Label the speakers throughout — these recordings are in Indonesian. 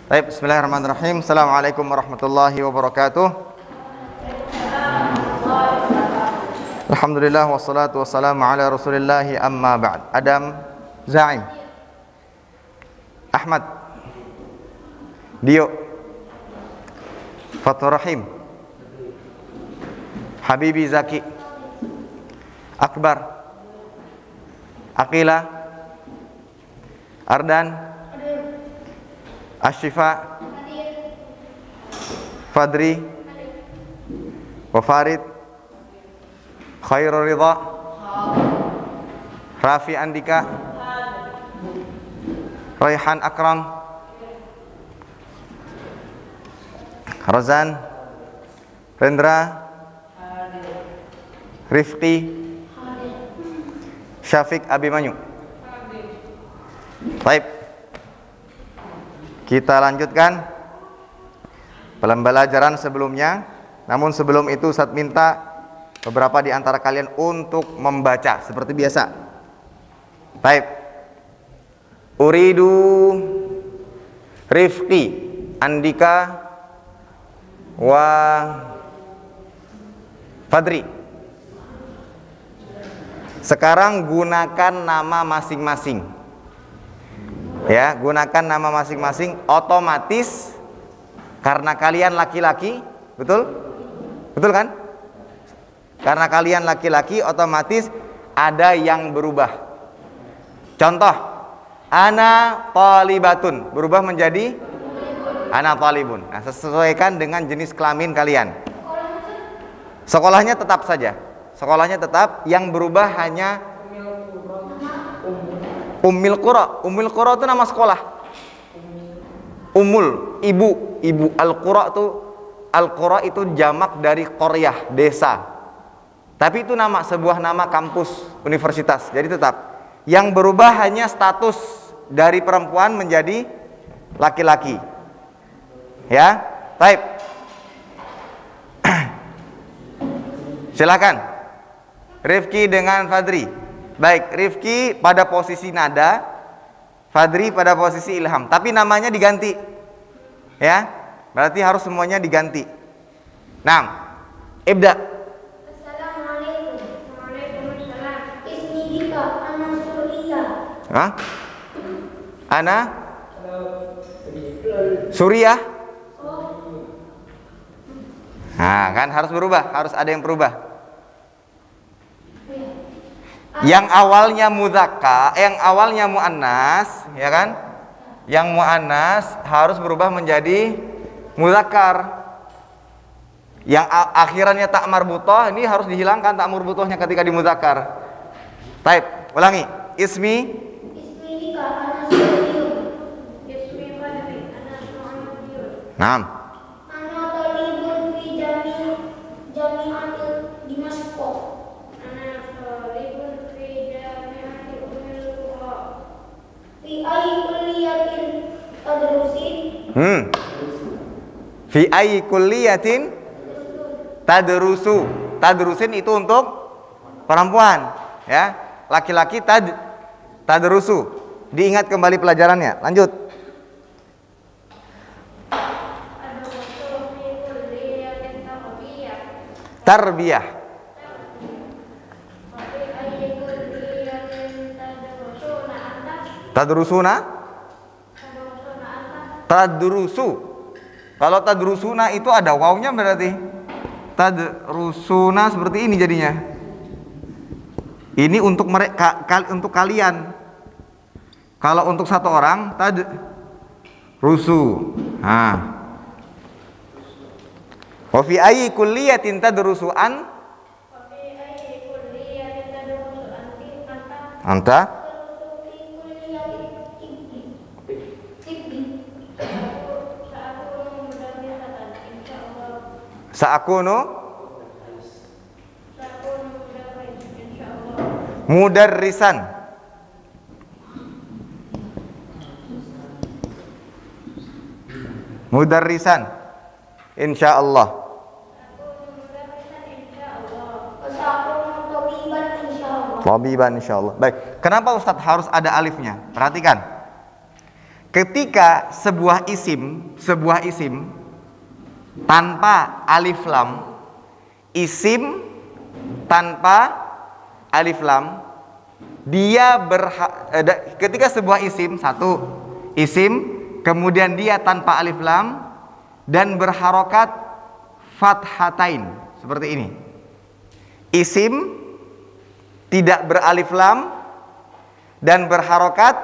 Speaker 1: Baik, bismillahirrahmanirrahim. Assalamualaikum warahmatullahi wabarakatuh. Alhamdulillah wassalatu wassalamu ala Rasulillahi amma ba'd. Adam, Zaim, Ahmad, Dio, Fathur Rahim, Habibi Zaki, Akbar, Aqila, Ardan, Ashifa, Fadri, Wafarid, Khairul Ridha, Rafi Andika, Raihan Akram, Razan, Rendra, Rifqi, Syafiq Abimanyu. Baik, kita lanjutkan pembelajaran sebelumnya. Namun sebelum itu Ustaz minta beberapa di antara kalian untuk membaca seperti biasa. Baik. Uridu Rifqi Andika wa Fadri. Sekarang gunakan nama masing-masing. Ya, gunakan nama masing-masing. Otomatis karena kalian laki-laki, betul? Betul kan? Karena kalian laki-laki, otomatis ada yang berubah. Contoh, ana talibatun berubah menjadi ana talibun. Nah, sesuaikan dengan jenis kelamin kalian. Sekolahnya tetap saja. Sekolahnya tetap, yang berubah hanya Ummul Qura. Ummul Qura itu nama sekolah. Ummul, ibu. Ibu. Al-Qura itu jamak dari qaryah, desa. Tapi itu sebuah nama kampus, universitas. Jadi tetap. Yang berubah hanya status dari perempuan menjadi laki-laki. Ya, baik. Silakan. Rifqi dengan Fadri. Baik, Rifqi pada posisi nada, Fadri pada posisi ilham. Tapi namanya diganti. Ya, berarti harus semuanya diganti. Nah, ibda.
Speaker 2: Assalamualaikum. Waalaikumsalam. Ismi Dika, ana Surya.
Speaker 1: Hah? Ana? Surya? Nah, kan harus berubah, harus ada yang berubah. Yang awalnya mudzakkar, yang awalnya muannas, ya kan? Yang muannas harus berubah menjadi mudzakkar. Yang akhirannya tak marbutah, ini harus dihilangkan tak marbutahnya ketika di mudzakkar. Baik, ulangi. Ismi
Speaker 2: Dika, ana Surya. Ismi Fadri, ana Muhammadiyun.
Speaker 1: Naam.
Speaker 2: Ana talibun fi jami'atil Dimasqo. Ana talibun fi jami'ati Ummul Qura. Fi ayyi kulliyatin tadrusin?
Speaker 1: Fi ayyi kulliyatin tadrusu. Tadrusin itu untuk perempuan, ya. Laki-laki tadrusu. Diingat kembali pelajarannya. Lanjut. Tarbiyah. Tadrusuna? Tadrusu. Kalau tadrusuna itu ada wawnya berarti. Tadrusuna seperti ini jadinya. Ini untuk mereka, untuk kalian. Kalau untuk satu orang tadrusu. Nah. Wa fi ayyi kulliyatin tadrusu an? Anta? Sa'akunu mudarrisan. Mudarrisan insyaallah. Tabiban insyaallah. Baik, kenapa Ustadz harus ada alifnya? Perhatikan. ketika sebuah isim tanpa alif lam, isim tanpa alif lam, dia ketika sebuah isim, satu isim kemudian dia tanpa alif lam dan berharokat fathatain seperti ini. Isim tidak beralif lam dan berharokat,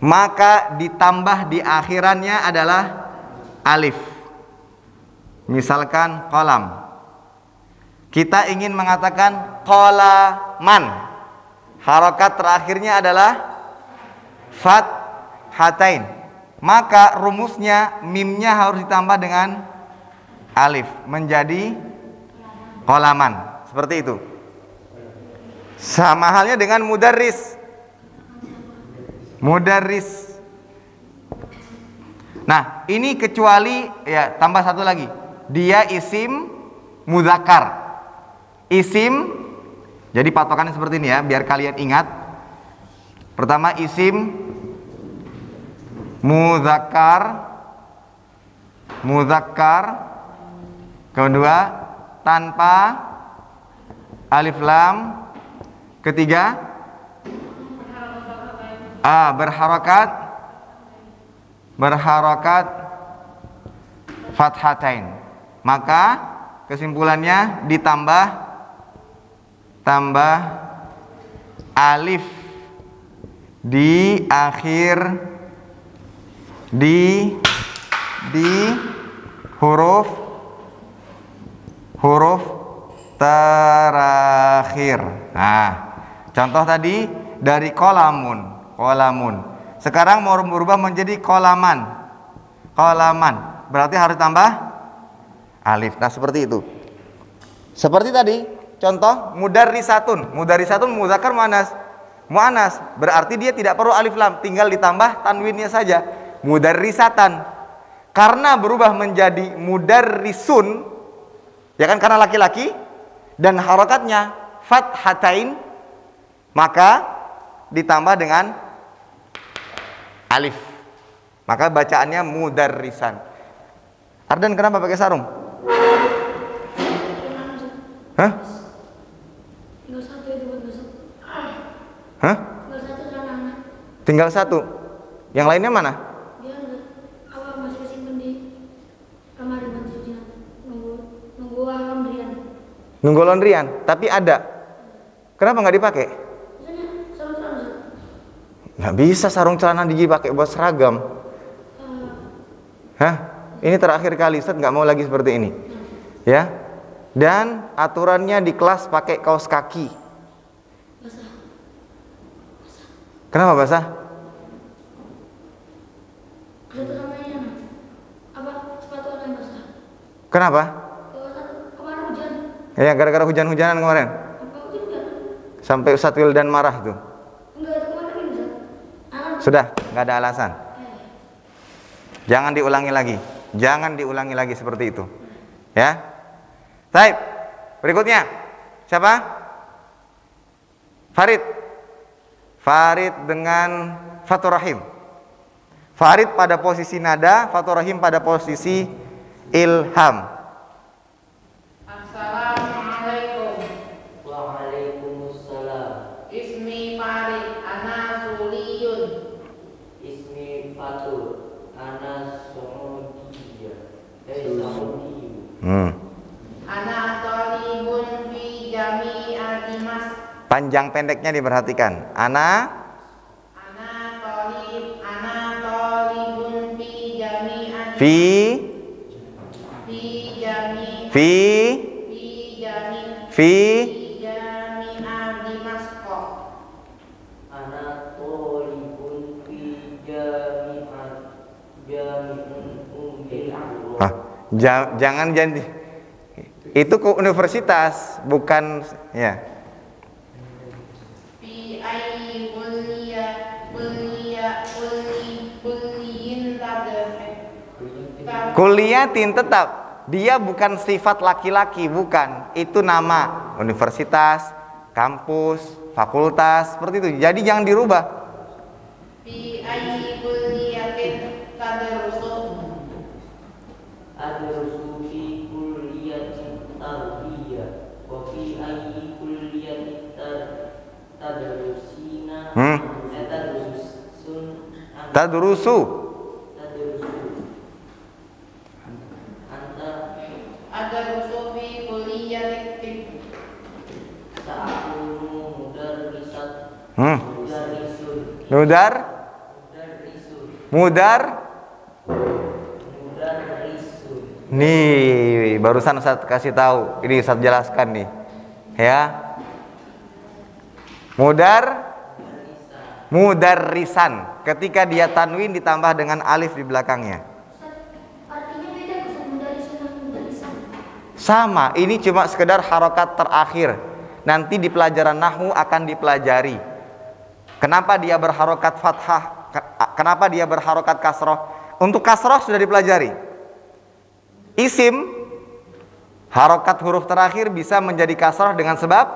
Speaker 1: maka ditambah di akhirannya adalah alif. Misalkan kolam, kita ingin mengatakan qolaman, harokat terakhirnya adalah fathatain, maka rumusnya mimnya harus ditambah dengan alif menjadi qolaman, seperti itu. Sama halnya dengan mudarris. Nah, ini kecuali ya, tambah satu lagi. Dia isim mudzakkar. Isim, jadi patokannya seperti ini ya, biar kalian ingat. Pertama isim mudzakkar. Kedua tanpa alif lam. Ketiga berharokat fathatain. Maka kesimpulannya ditambah alif di akhir di huruf terakhir. Nah, contoh tadi dari kolamun. Sekarang mau berubah menjadi kolaman. Berarti harus tambah alif. Nah, seperti itu. Seperti tadi, contoh mudarrisatun. Mudarrisatun mudzakkar muannas. Berarti dia tidak perlu alif lam, tinggal ditambah tanwinnya saja. Mudarrisatan. Karena berubah menjadi mudarrisun, ya kan, karena laki-laki dan harokatnya fathatain, maka ditambah dengan alif, maka bacaannya mudarrisan. Ardan kenapa pakai sarung? Hah? Tinggal satu. Yang lainnya mana?
Speaker 2: Masih simpen di kamar mandinya. Nunggu laundryan.
Speaker 1: Nunggu laundryan, tapi ada. Kenapa nggak dipakai? Nggak bisa sarung celana dipakai buat seragam. Hah? Ini terakhir kali, Ustaz nggak mau lagi seperti ini. Ya. Dan aturannya di kelas pakai kaos kaki. Kenapa basah? Kenapa?
Speaker 2: Kemarin hujan.
Speaker 1: Ya, gara-gara hujan-hujanan kemarin. Sampai Ustadz Wildan marah tuh. Sudah, nggak ada alasan. Jangan diulangi lagi seperti itu. Ya. Baik. Berikutnya siapa? Farid dengan Fathur Rahim. Farid pada posisi nada, Fathur Rahim pada posisi ilham.
Speaker 3: Assalamualaikum. Waalaikumsalam. Ismi Farid, ana Suliyun. Ismi Fatur, ana Saudiyah. Ana talibun fi jami'ati Mas.
Speaker 1: Panjang pendeknya diperhatikan. Ana talibun fi jami'ati fi jami'ati
Speaker 3: Masqa. Ana talibun fi
Speaker 1: jangan itu ke universitas, bukan ya. Kuliatin tetap, dia bukan sifat laki-laki, bukan. Itu nama universitas, kampus, fakultas, seperti itu. Jadi jangan dirubah. Tadrusu.
Speaker 3: Adrusu fi kulliyatin. Sa'akunu mudarrisat. Mudarrisun.
Speaker 1: Mudarrisun. Nih, barusan Ustaz kasih tahu. Ini Ustaz jelaskan nih. Ya. Mudarrisan. Ketika dia tanwin ditambah dengan alif di belakangnya.
Speaker 2: Artinya beda Ustaz, mudarisun dan mudarisan.
Speaker 1: Sama, ini cuma sekedar harokat terakhir. Nanti di pelajaran nahwu akan dipelajari. Kenapa dia berharokat fathah? Kenapa dia berharokat kasroh? Untuk kasroh sudah dipelajari. Isim, harokat huruf terakhir bisa menjadi kasroh dengan sebab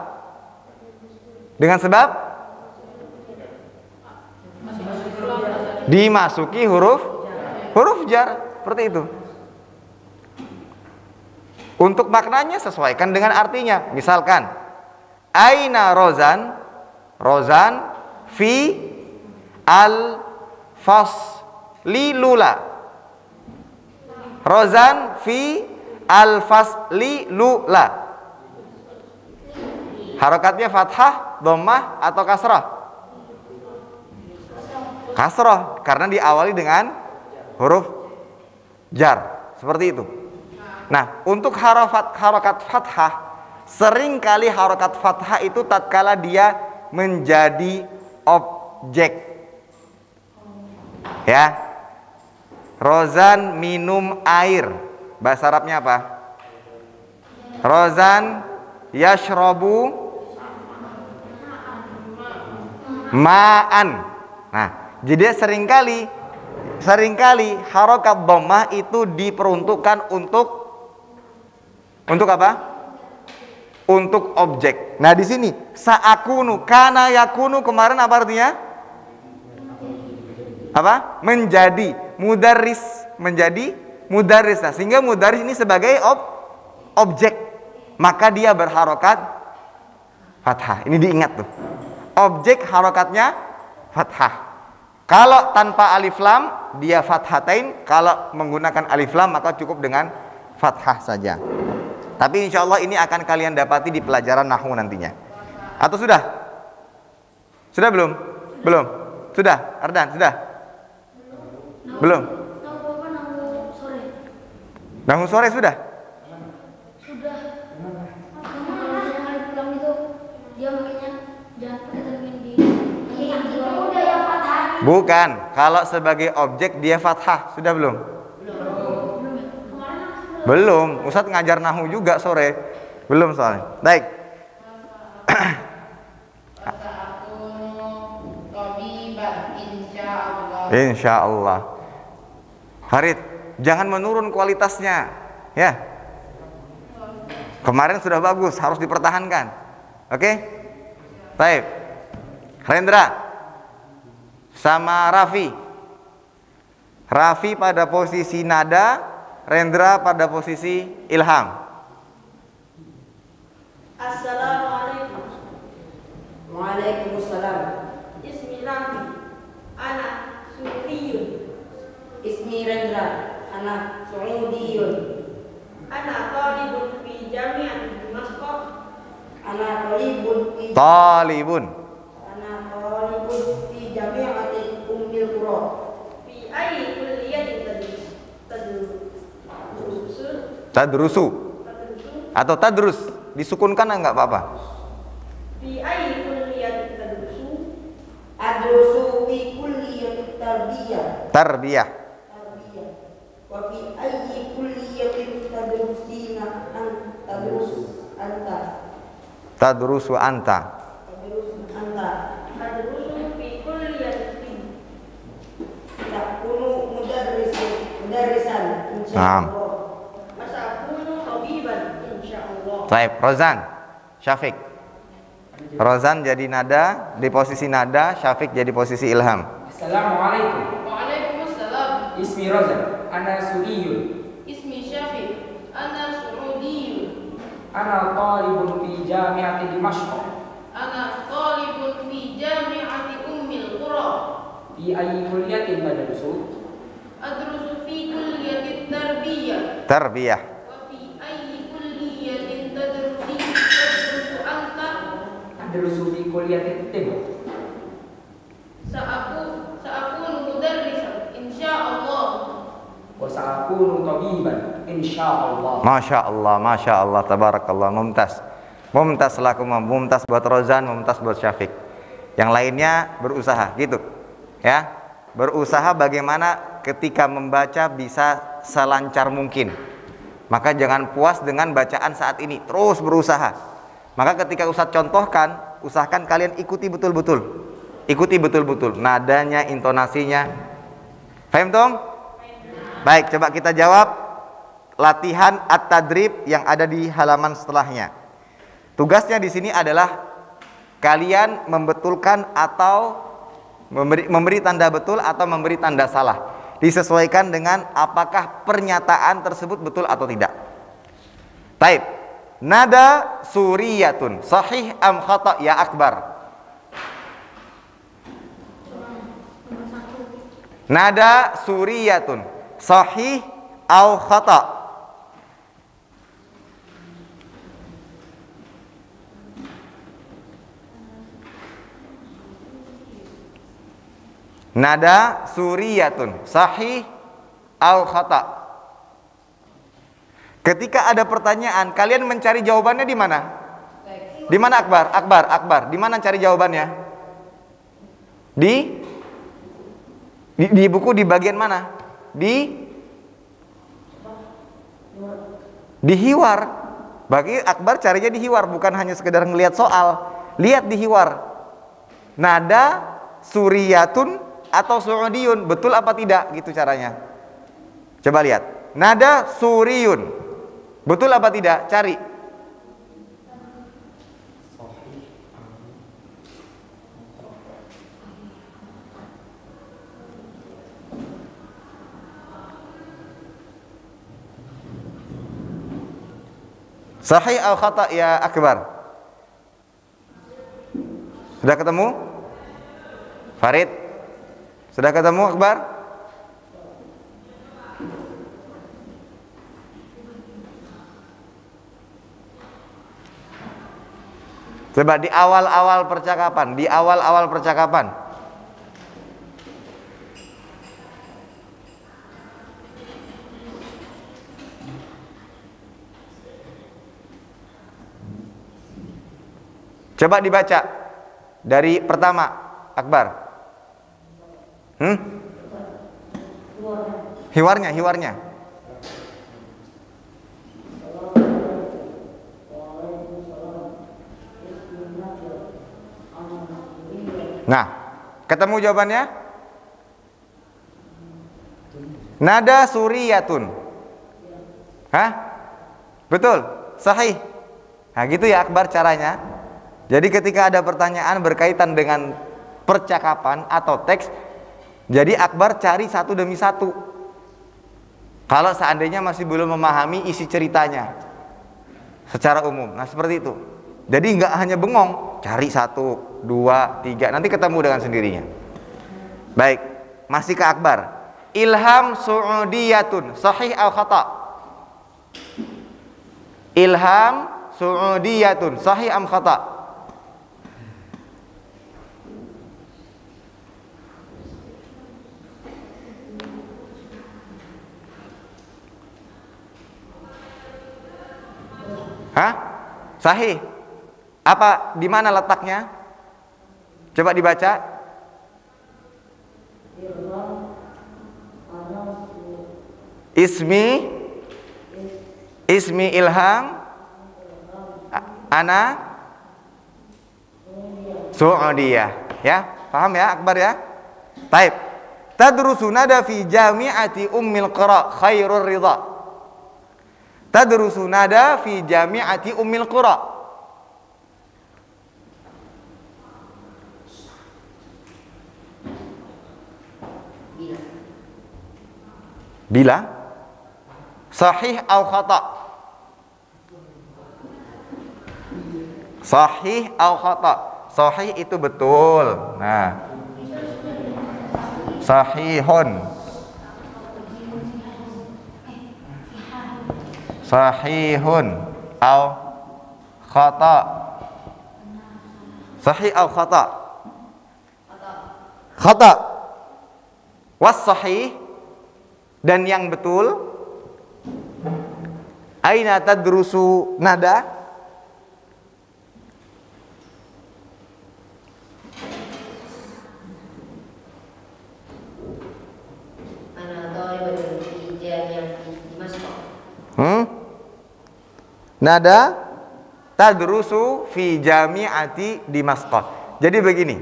Speaker 1: dimasuki huruf jar, seperti itu. Untuk maknanya sesuaikan dengan artinya. Misalkan aina rozan fi al fasli lula. Rozan fi al-fasli lula. Harokatnya fathah, dhammah atau kasrah? Kasrah, karena diawali dengan huruf jar. Seperti itu. Nah, untuk harokat fathah, seringkali harokat fathah itu tatkala dia menjadi objek. Ya. Rozan minum air. Bahasa Arabnya apa? Rozan yashrobu ma'an. Nah, jadi seringkali harokat dhammah itu diperuntukkan untuk apa? Untuk objek. Nah, di sini sa'akunu, kana yakunu kemarin apa artinya? Apa? Menjadi. Mudarris, menjadi mudarris. Nah, sehingga mudarris ini sebagai objek, maka dia berharokat fathah. Ini diingat tuh. Objek harokatnya fathah. Kalau tanpa alif lam dia fathatain. Kalau menggunakan alif lam maka cukup dengan fathah saja. Tapi insya Allah ini akan kalian dapati di pelajaran nahwu nantinya. Atau sudah? Sudah belum? Belum? Sudah? Ardan, sudah? Belum? Nahwu sore sudah?
Speaker 2: Sudah. Kamu yang alif lam itu dia makanya jangan pakai tanwin di. Udah yang fathah.
Speaker 1: Bukan. Kalau sebagai objek dia fathah. Sudah belum? Belum. Ustadz ngajar nahwu juga sore. Belum soalnya. Baik. Insya Allah. Farid, jangan menurun kualitasnya, ya. Kemarin sudah bagus, harus dipertahankan. Oke? Baik. Rendra sama Raffi. Raffi pada posisi nada, Rendra pada posisi ilham.
Speaker 3: Assalamualaikum. Waalaikumsalam. Bismillah. Ana Suriyun. Ismi Rendra. Ana Suudiyun. Ana talibun fi jami'at Dimashq. Ana talibun fi
Speaker 1: Talibun.
Speaker 3: Ana talibun fi jami'ati Ummil Qura. Fi ayyi kulliyatin
Speaker 1: Tadrusu atau tadrus, disukunkan enggak apa-apa.
Speaker 3: Fi ayyi kulliyatin tadrusu? Adrusu fi kulliyatit tarbiyah.
Speaker 1: Tarbiyah.
Speaker 3: Wa fi ayyi kulliyatin tadrusina anta.
Speaker 1: Tadrusu anta.
Speaker 3: Tadrusu fi kulliyatin. Takunu mudarrisan insyaallah.
Speaker 1: Baik, Rozan, Syafiq. Rozan jadi nada, di posisi nada, Syafiq jadi posisi ilham.
Speaker 4: Assalamualaikum.
Speaker 3: Waalaikumsalam.
Speaker 4: Ismi Rozan, ana Suriyun.
Speaker 3: Ismi Syafiq, ana Suudiyun.
Speaker 4: Ana talibun fi jami'ati Dimashq.
Speaker 3: Ana talibun fi jami'ati Ummil Qura.
Speaker 4: Fi ayyi kulliyatin tadrusu?
Speaker 3: Adrusu fi kulliyatit tarbiyah.
Speaker 1: Tarbiyah.
Speaker 3: Wa fi ayyi kulliyatin tadrusu anta?
Speaker 4: Adrusu fi kulliyatit tibb.
Speaker 3: Sa'akunu mudarrisan insyaallah.
Speaker 4: Wa sa'akunu tabiban insyaallah.
Speaker 1: Masya Allah, Masya Allah, tabarakallah, mumtaz. Mumtaz lakum, mumtaz buat Rozan, mumtaz buat Syafiq. Yang lainnya berusaha, gitu. Ya, berusaha bagaimana ketika membaca bisa selancar mungkin. Maka jangan puas dengan bacaan saat ini, terus berusaha. Maka ketika Ustadz contohkan, usahakan kalian ikuti betul-betul. Ikuti betul-betul nadanya, intonasinya. Paham Tom? Baik, coba kita jawab latihan at-tadrib yang ada di halaman setelahnya. Tugasnya di sini adalah kalian membetulkan atau memberi tanda betul atau memberi tanda salah. Disesuaikan dengan apakah pernyataan tersebut betul atau tidak. Taib. Nada suriyatun sahih am khata ya Akbar? Nada suriyatun sahih au khata? Nada suriyatun sahih au khata? Ketika ada pertanyaan, kalian mencari jawabannya di mana? Di mana Akbar? Akbar, di mana cari jawabannya? Di buku di bagian mana? Di hiwar. Bagi Akbar carinya di hiwar, bukan hanya sekedar ngelihat soal. Lihat di hiwar. Nada suriyatun atau su'udiyun, betul apa tidak? Gitu caranya. Coba lihat. Nada suriyun, betul apa tidak? Cari. Sahih atau khata ya Akbar? Sudah ketemu? Farid? Sudah ketemu Akbar? Coba di awal-awal percakapan, coba dibaca dari pertama, Akbar. Hiwarnya. Nah, ketemu jawabannya? Nada suriyatun. Hah? Betul? Sahih? Nah gitu ya Akbar caranya. Jadi ketika ada pertanyaan berkaitan dengan percakapan atau teks, jadi Akbar cari satu demi satu. Kalau seandainya masih belum memahami isi ceritanya secara umum. Nah seperti itu. Jadi nggak hanya bengong, cari 1, 2, 3, nanti ketemu dengan sendirinya. Baik, masih ke Akbar. Ilham su'udiyatun sahih au khata? Ilham su'udiyatun sahih am khata? Hah? Sahih. Apa di mana letaknya? Coba dibaca. Ismi ilham ana su'udiyah. Ya, paham ya Akbar ya? Taib. Tadrusu nada fi jami'ati ummil qura khairur ridha. Tadrusu nada fi jami'ati ummil qura. Bila sahih au khata? Sahih au khata? Sahih itu betul. Nah, Sahihun. Sahihun. Au khata. Sahih au khata? Khata. Was sahih, dan yang betul. Aina tadrusu nada? Nada tadrusu fi jami'ati Dimashq. Jadi begini,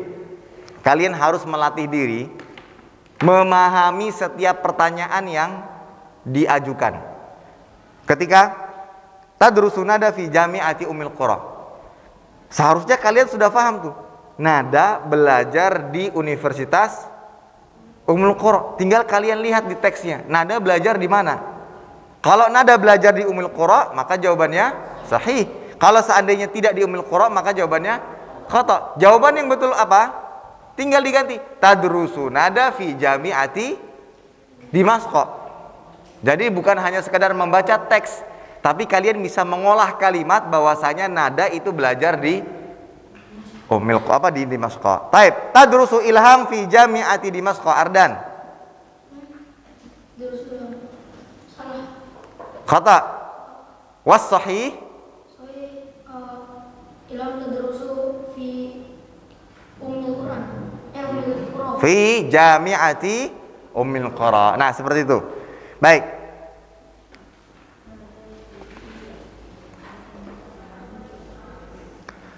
Speaker 1: kalian harus melatih diri memahami setiap pertanyaan yang diajukan. Ketika tadrusu nada fi jami'ati Ummul Qura, seharusnya kalian sudah paham tuh. Nada belajar di Universitas Ummul Qura. Tinggal kalian lihat di teksnya, nada belajar di mana. Kalau nada belajar di Ummul Qura, maka jawabannya sahih. Kalau seandainya tidak di Ummul Qura, maka jawabannya khata. Jawaban yang betul apa? Tinggal diganti. Tadrusu nada fi jami'ati Dimashq. Jadi bukan hanya sekedar membaca teks, tapi kalian bisa mengolah kalimat bahwasanya nada itu belajar di Ummul Qura, di Dimashq. Taib. Tadrusu ilham fi jami'ati Dimashq. Ardan. Khata. Was sahih?
Speaker 2: Ilham tadrusu fi Ummul Qura. Ummul Qura.
Speaker 1: Fi jami'ati Ummul Qura. Nah, seperti itu. Baik.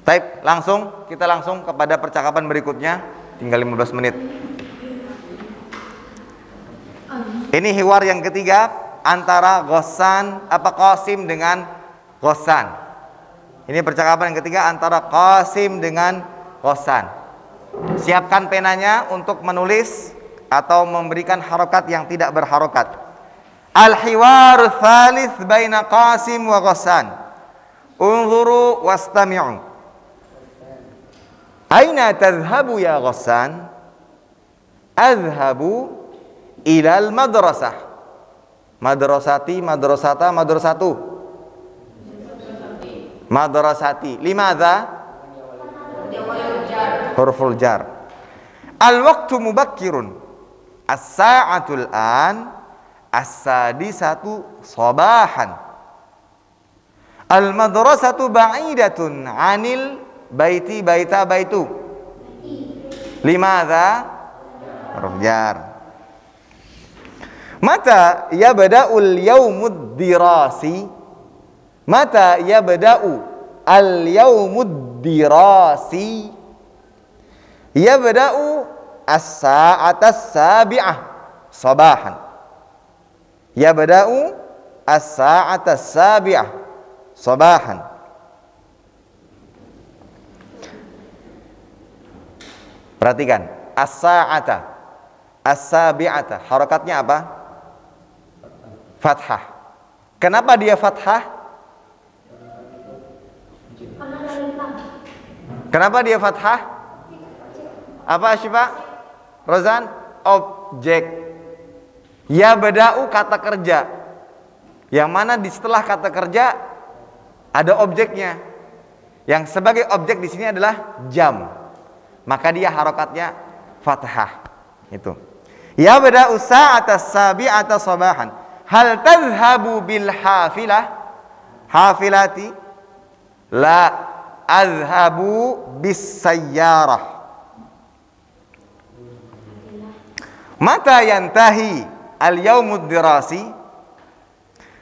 Speaker 1: Baik, kita langsung kepada percakapan berikutnya. Tinggal 15 menit. Ini hiwar yang ketiga antara Qasim dengan Ghassan. Ini percakapan yang ketiga antara Qasim dengan Ghassan. Siapkan penanya untuk menulis atau memberikan harokat yang tidak berharokat. Al-hiwar thalith baina Qasim wa Ghassan. Unzuru wastami'u. Aina tadhhabu ya Ghassan? Adhhabu ilal madrasah. Madrasati, madrasata, madrasatu. Madrasati. Limadha? Huruful jar. Al-waqtu mubakkirun. As-sa'atul an. As-sadisatu sabahan. Al-madrasatu ba'idatun anil baiti baita baitu. Limadha? Huruf jar. Mata yabda'ul yaumud dirasi? Mata yabda'u al-yaumud dirasi? Yabda'u as-sa'atas sabi'ah sabahan. Yabda'u as-sa'atas sabi'ah sabahan. Perhatikan, as-sa'ata, as-sabi'ata, harakatnya apa? Fathah. Kenapa dia fathah? Kenapa dia fathah? Apa Syifa? Rozan? Objek. Ya beda'u kata kerja. Yang mana di setelah kata kerja ada objeknya. Yang sebagai objek di sini adalah jam. Maka dia harokatnya fathah. Itu. Ya beda'u sa'ata sabi'ata sabahan. Hal tadhhabu bil hafilah? Hafilati? La adhhabu bis sayyarah. Mata yantahi al-yaumud dirasi?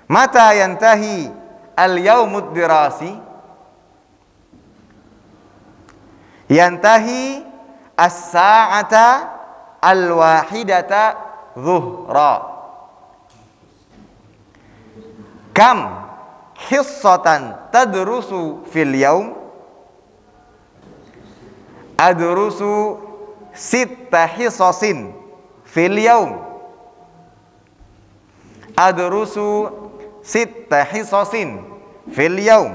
Speaker 1: Mata yantahi al-yaumud dirasi? Yantahi as-sa'ata al-wahidata dhuhra. Kam hissatan tadrusu fil yaum? Adrusu sitta hissasin fil yaum. Adrusu sitta hissasin fil yaum.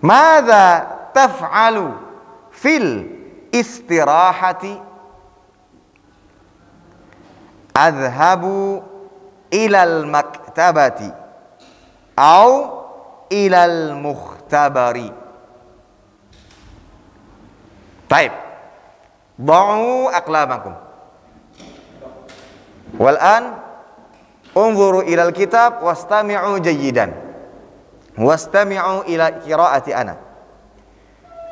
Speaker 1: Madza taf'alu fil istirahati adhabu ilal maktabati au ilal mukhtabari. Taib. Da'u aqlamakum. Wal an unzuru ilal kitab wastami'u jayyidan. Wastami'u ila qiraati ana.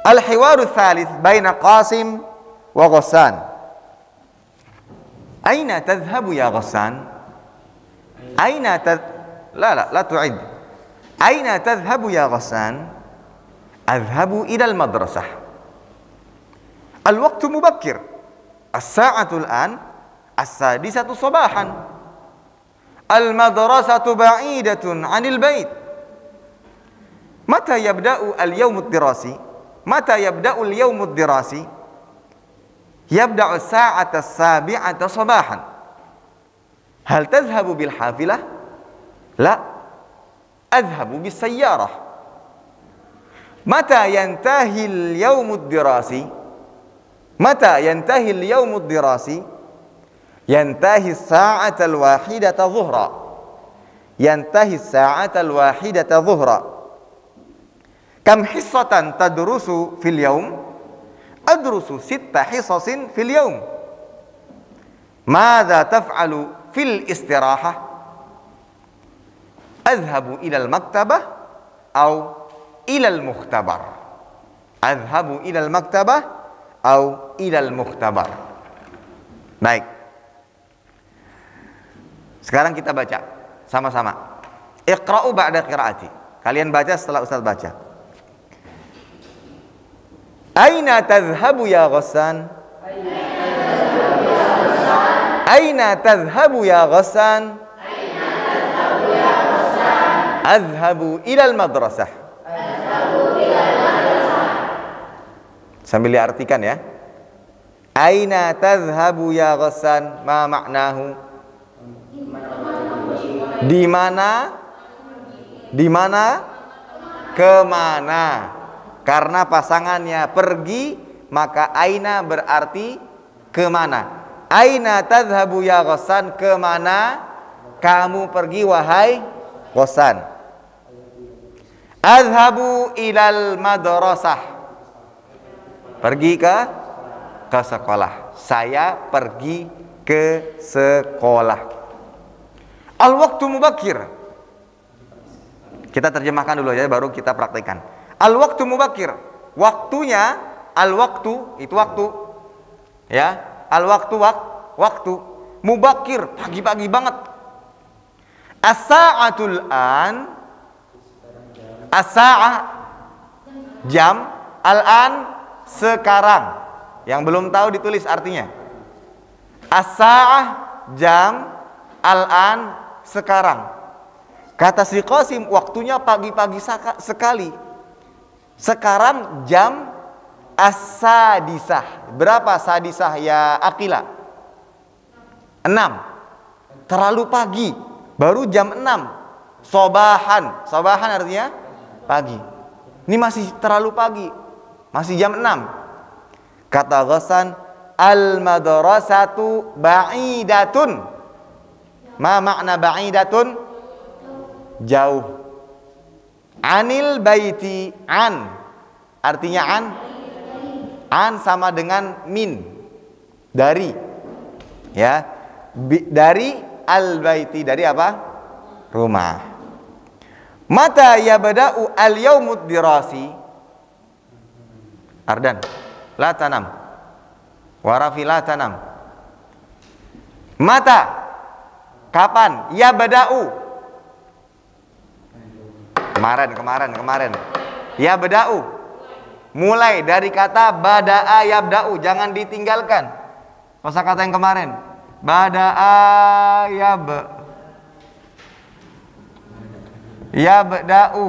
Speaker 1: Al-hiwaru tsalits baina Qasim wa Ghassan. Aina tadhhabu ya Ghassan? Aina la tu'id. Aina tadhhabu ya Ghassan? Adhhabu ila al-madrasah. الوقت مبكر الساعة الآن 6:00 صباحا المدرسة بعيدة عن البيت متى يبدأ اليوم الدراسي متى يبدأ اليوم الدراسي يبدأ الساعة 7:00 صباحا هل تذهب بالحافلة؟ لا أذهب بالسيارة متى ينتهي اليوم الدراسي متى ينتهي اليوم الدراسي ينتهي الساعة 1:00 ظهرا ينتهي الساعة 1:00 ظهرا كم حصة تدرس في اليوم أدرس 6 حصص في اليوم ماذا تفعل في الاستراحة أذهب إلى المكتبة أو إلى المختبر أذهب إلى المكتبة au ilal mukhtabar. Baik. Sekarang kita baca sama-sama. Iqra'u ba'da qiraati. Kalian baca setelah Ustaz baca. Aina tadhhabu ya Ghassan? Aina tadhhabu ya Ghassan? Adhhabu ilal madrasah. Sambil diartikan ya. Aina tadhhabu ya Ghassan? Ma ma'nahu? Di mana? Di mana? Kemana? Karena pasangannya pergi, maka aina berarti kemana. Aina tadhhabu ya Ghassan? Kemana kamu pergi wahai Ghassan? Adhhabu ilal madrasah. Pergi ke sekolah. Saya pergi ke sekolah. Al-waqtu mubakir. Kita terjemahkan dulu ya, baru kita praktekkan. Al-waqtu mubakir. Waktunya, al-waqtu itu waktu. Ya, al-waqtu waktu. Mubakir, pagi-pagi banget. As-sa'atul an. As-sa'ah jam, al-an sekarang. Yang belum tahu ditulis artinya. As-sa'ah jam, al-an sekarang. Kata si Qasim, waktunya pagi-pagi sekali. Sekarang jam as-sadisah. Berapa sadisah ya Aqila? 6. Terlalu pagi. Baru jam 6. Sobahan. Sobahan artinya pagi. Ini masih terlalu pagi. Masih jam 6. Kata Ghassan, al-madrasatu ba'idatun. Ma makna ba'idatun? Jauh. Anil baiti, an. Artinya an. An sama dengan min. Dari. Ya. Dari al-baiti. Dari apa? Rumah. Mata yabda'u al-yaumud dirasi. Ardan, la tanam. Warafi la tanam. Mata, kapan? Ya bada'u. Kemarin. Ya bada'u. Mulai dari kata bada'a yabda'u. Jangan ditinggalkan kosakata yang kemarin. Bada'a yabda'u.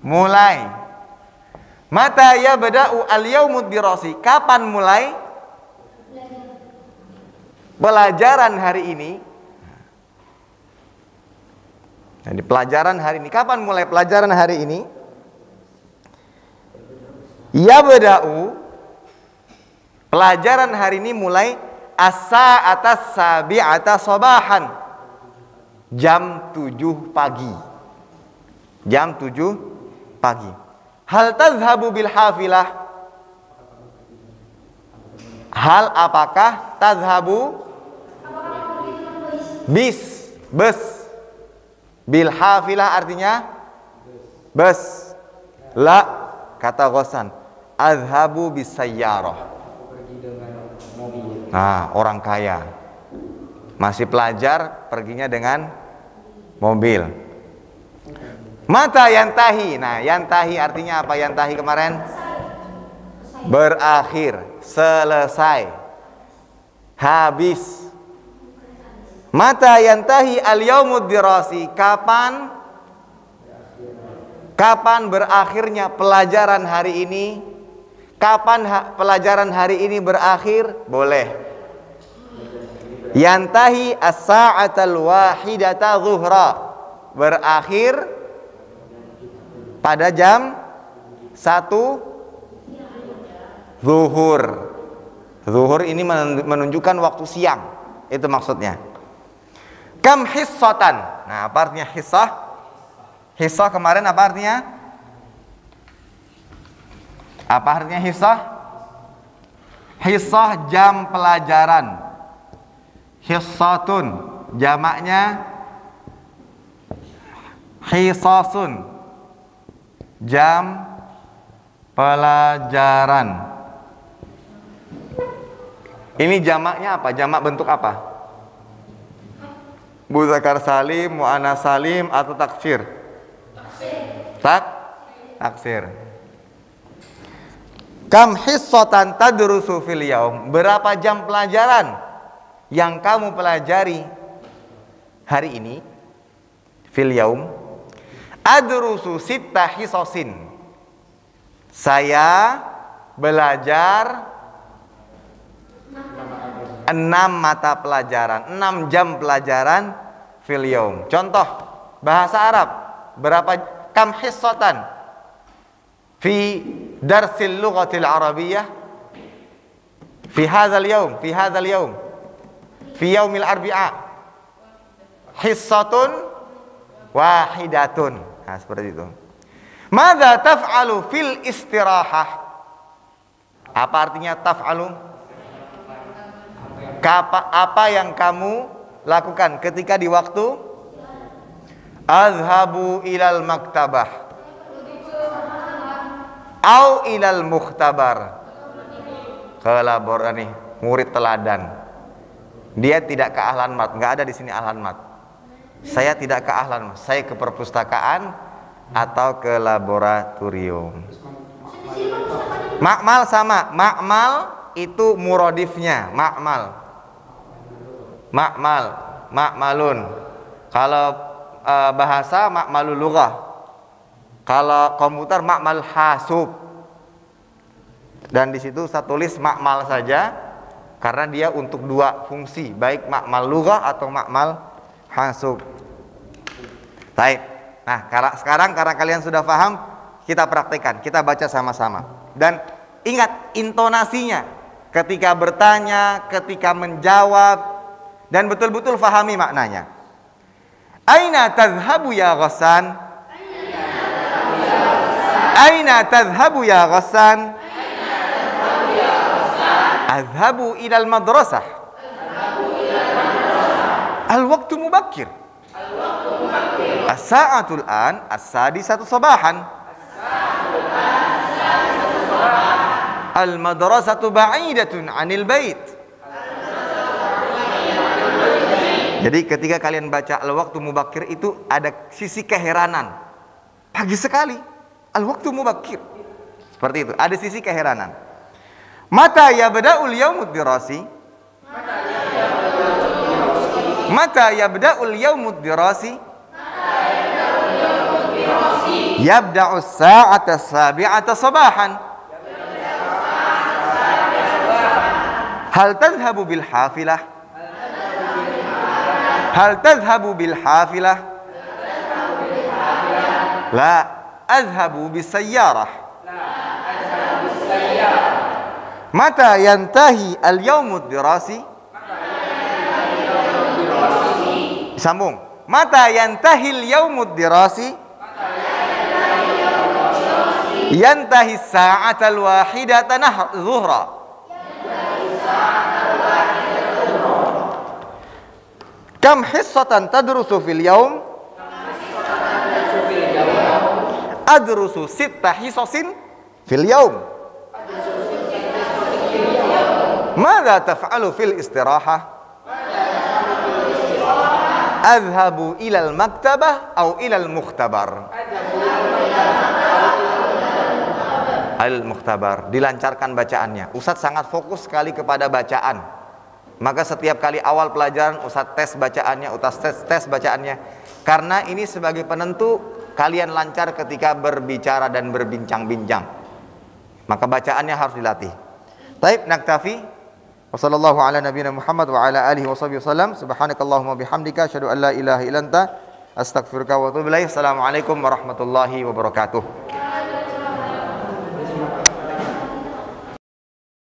Speaker 1: Mulai. Mata yabda'u al-yaumud dirasi. Kapan mulai pelajaran hari ini? Jadi pelajaran hari ini. Kapan mulai pelajaran hari ini? Yabda'u Pelajaran hari ini mulai as-sa'atas sabi'ata sabahan. Jam 7 pagi. Jam 7 pagi. Hal tazhabu bil hafilah? Hal apakah tazhabu bus. Bil hafilah artinya bus. La, kata Ghassan, azhabu bis sayyarah.
Speaker 4: Pergi dengan mobil.
Speaker 1: Nah, orang kaya masih pelajar perginya dengan mobil. Mata yantahi. Nah, yantahi artinya apa? Yantahi kemarin berakhir, selesai, habis. Mata yantahi al-yaumud dirasi. Kapan berakhirnya pelajaran hari ini? Kapan pelajaran hari ini berakhir? Boleh. Yantahi as-sa'atal wahidata zuhra. Berakhir pada jam 1 zuhur. Zuhur ini menunjukkan waktu siang. Itu maksudnya. Kam hissatan. Nah, apa artinya hissah? Hissah kemarin apa artinya? Apa artinya hissah? Hissah jam pelajaran. Hissatun jamaknya hissasun. Jam pelajaran. Ini jamaknya apa? Jamak bentuk apa? Muzakkar salim, muannas salim atau taksir? Taksir. Kam hissatan tadrusu fil yaum? Berapa jam pelajaran yang kamu pelajari hari ini? Fil yaum. Adrusu sitta hisasin. Saya belajar 6 mata pelajaran, 6 jam pelajaran fil yaum. Contoh bahasa Arab, berapa kam hissatan fi darsil lughatil arabiyyah fi hadzal yaum, fi yaumil arbi'a. Hissatun wahidatun. Nah, seperti itu. Madza taf'alu fil istirahah? Apa artinya taf'alu? Apa yang kamu lakukan ketika di waktu? Azhabu ilal maktabah au ilal mukhtabar. Kelaboran nih, murid teladan. Dia tidak ke ahlan mat, nggak ada di sini ahlan mat. Saya tidak ke ahlan mat, saya ke perpustakaan atau ke laboratorium. Ma'mal sama, ma'mal itu muradifnya, ma'malun. Kalau bahasa ma'malul lughah. Kalau komputer ma'mal hasub. Dan di situ saya tulis ma'mal saja karena dia untuk 2 fungsi, baik ma'mal lughah atau ma'mal hasub. Baik. Nah, sekarang karena kalian sudah paham, kita praktekkan, kita baca sama-sama. Dan ingat intonasinya ketika bertanya, ketika menjawab, dan betul-betul fahami maknanya. Aina tadhhabu ya Ghassan? Aina tadhhabu ya Ghassan? Adhhabu ilal madrasah. Al-waqtu mubakkir. As-sa'atul an as-sadisatu sabahan. Al-madrasatu ba'idatun 'anil bait. Jadi ketika kalian baca al-waqtu mubakkir itu ada sisi keheranan. Pagi sekali, al-waqtu mubakkir. Seperti itu, ada sisi keheranan. Mata yabda'ul yaumud dirasi? Mata yabda'ul yaumud dirasi? Yabda'us sa'ata sabi'ata sabahan. Hal tadhhabu bil hafilah? Hal tadhhabu bil hafilah? La, adhhabu bis sayyarah. Mata yantahi al-yaumud dirasi? Sambung. Mata yantahi al-yaumud dirasi? Yantahi as-sa'atal wahidatan zuhra. Kam hissatan tadrusu fil yaum? Adrusu sitta hisasin fil yaum. Mada taf'alu fil istirahah? Adhabu ilal maktabah atau ilal mukhtabar? Al-mukhtabar. Dilancarkan bacaannya. Ustadz sangat fokus sekali kepada bacaan. Maka setiap kali awal pelajaran Ustadz tes bacaannya, Ustadz tes bacaannya. Karena ini sebagai penentu kalian lancar ketika berbicara dan berbincang-bincang. Maka bacaannya harus dilatih. Taib, naktafi. Wassallallahu ala nabiyina Muhammad wa ala alihi wa sahbihi wasallam. Subhanakallahumma bihamdika asyhadu an la ilaha illa anta astaghfiruka wa atubu ilaik. Assalamualaikum warahmatullahi wabarakatuh.